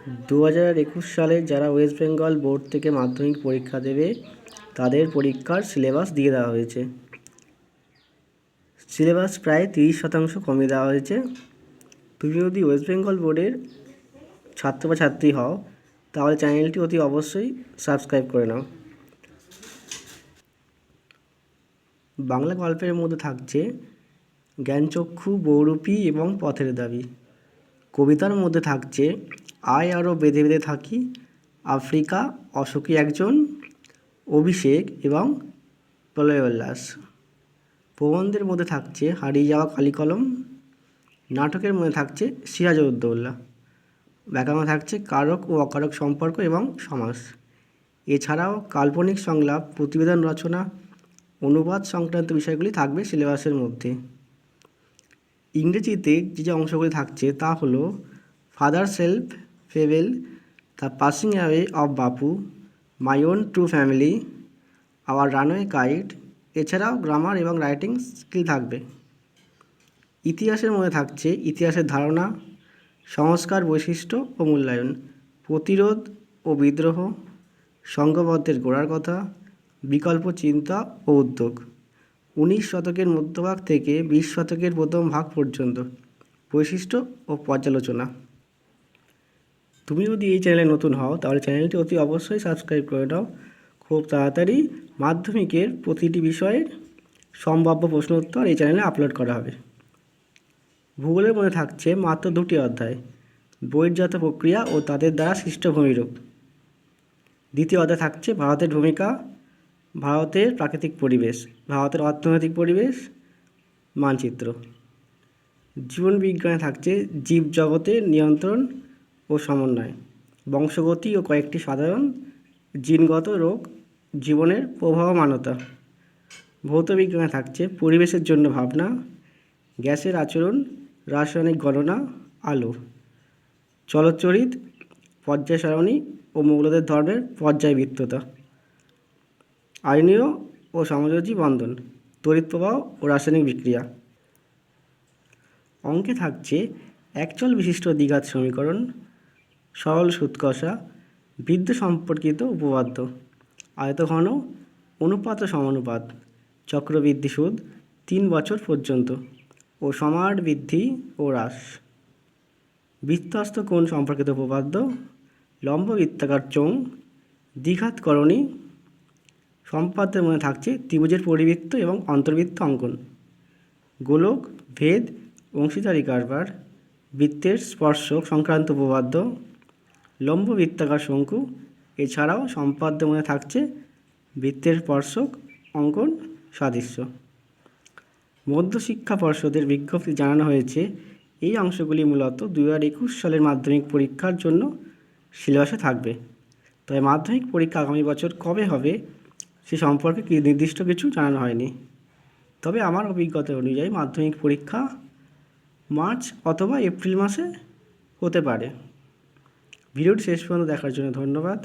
2021 সালে যারা West Bengal board থেকে মাধ্যমিক পরীক্ষা দেবে তাদের পরীক্ষার সিলেবাস দিয়ে দেওয়া হয়েছে। সিলেবাস প্রায় 30% কমিয়ে দেওয়া হয়েছে। তুমি যদি ওয়েস্ট বেঙ্গল বোর্ডের ছাত্র বা ছাত্রী হও তাহলে চ্যানেলটি অতি অবশ্যই সাবস্ক্রাইব করে নাও। বাংলা গল্পের মধ্যে থাকছে জ্ঞানচক্ষু, বহুরূপী এবং পথের দাবি। কবিতার মধ্যে থাকছে আয় আরও বেঁধে বেঁধে থাকি, আফ্রিকা, অশোকী একজন, অভিষেক এবং প্রলয়োল্লাস। প্রবন্ধের মধ্যে থাকছে হারিয়ে যাওয়া কালিকলম। নাটকের মধ্যে থাকছে সিরাজউদ্দৌলা। ব্যাকরণে থাকছে কারক ও অকারক সম্পর্ক এবং সমাস। এছাড়াও কাল্পনিক সংলাপ, প্রতিবেদন রচনা, অনুবাদ সংক্রান্ত বিষয়গুলি থাকবে সিলেবাসের মধ্যে। ইংরেজিতে যে অংশগুলি থাকছে তা হলো father self fable, the passing away of Bapu, my own true family, our runaway kite. এছাড়াও গ্রামার এবং রাইটিং স্কিল থাকবে। ইতিহাসের মধ্যে থাকছে ইতিহাসের ধারণা, সংস্কার, বৈশিষ্ট্য ও মূল্যায়ন, প্রতিরোধ ও বিদ্রোহ, সংঘবদ্ধের গোড়ার কথা, বিকল্প চিন্তা ও উদ্যোগ, 19 শতকের মধ্যভাগ থেকে 20 শতকের প্রথম ভাগ পর্যন্ত, বৈশিষ্ট্য ও পর্যালোচনা। তুমি যদি এই চ্যানেলে নতুন হও তাহলে চ্যানেলটি অতি অবশ্যই সাবস্ক্রাইব করে নাও। খুব তাড়াতাড়ি মাধ্যমিকের প্রতিটি বিষয়ের সম্ভাব্য প্রশ্ন উত্তর এই চ্যানেলে আপলোড করা হবে। ভূগোলের মধ্যে থাকছে মাত্র 2টি অধ্যায়, বহির্জাত প্রক্রিয়া ও তাদের দ্বারা সৃষ্ট ভূমিরূপ। দ্বিতীয় অধ্যায় থাকছে ভারতের ভূমিকা, ভারতের প্রাকৃতিক পরিবেশ, ভারতের অর্থনৈতিক পরিবেশ, মানচিত্র। জীবন বিজ্ঞানে থাকছে জীবজগতের নিয়ন্ত্রণ ও সমন্বয়, বংশগতি ও কয়েকটি সাধারণ জিনগত রোগ, জীবনের প্রবাহমানতা। ভৌতবিজ্ঞানে থাকছে পরিবেশের জন্য ভাবনা, গ্যাসের আচরণ, রাসায়নিক গণনা, আলো। চলচ্চরিত, পর্যায় সারণী ও মৌলদের ধর্মের পর্যায়বৃত্ততা। আইনীয় ও সমযোজী বন্ধন, তড়িৎ প্রবাহ ও রাসায়নিক বিক্রিয়া। অঙ্কে থাকছে একচল বিশিষ্ট দ্বিঘাত সমীকরণ, সরল সুদ কষা, বৃদ্ধ সম্পর্কিত উপপাদ্য, আয়তঘন, অনুপাত ও সমানুপাত, চক্রবৃদ্ধি সুদ 3 বছর পর্যন্ত ও সমাহার বৃদ্ধি ও হ্রাস, বৃত্তস্থ কোণ সম্পর্কিত উপপাদ্য, লম্ব বৃত্তাকার চোঙ, দ্বিঘাতকরণী। সম্পাদ্যের মধ্যে থাকছে ত্রিভুজের পরিবৃত্ত এবং অন্তর্বৃত্ত অঙ্কন, গোলক, ভেদ, অংশীদারি কারবার, বৃত্তের স্পর্শক সংক্রান্ত উপপাদ্য, লম্ব বৃত্তাকার শঙ্কু। এছাড়াও সম্পাদ্যের মধ্যে থাকছে বৃত্তের স্পর্শক অঙ্কন সাদৃশ্য। মধ্যশিক্ষা পর্ষদের বিজ্ঞপ্তি জানানো হয়েছে এই অংশগুলি মূলত 2021 সালের মাধ্যমিক পরীক্ষার জন্য সিলেবাসে থাকবে। তবে মাধ্যমিক পরীক্ষা আগামী বছর কবে হবে সে সম্পর্কে নির্দিষ্ট কিছু জানানো হয়নি। তবে আমার অভিজ্ঞতা অনুযায়ী মাধ্যমিক পরীক্ষা মার্চ অথবা এপ্রিল মাসে হতে পারে। ভিডিওটি শেষ পর্যন্ত দেখার জন্য ধন্যবাদ।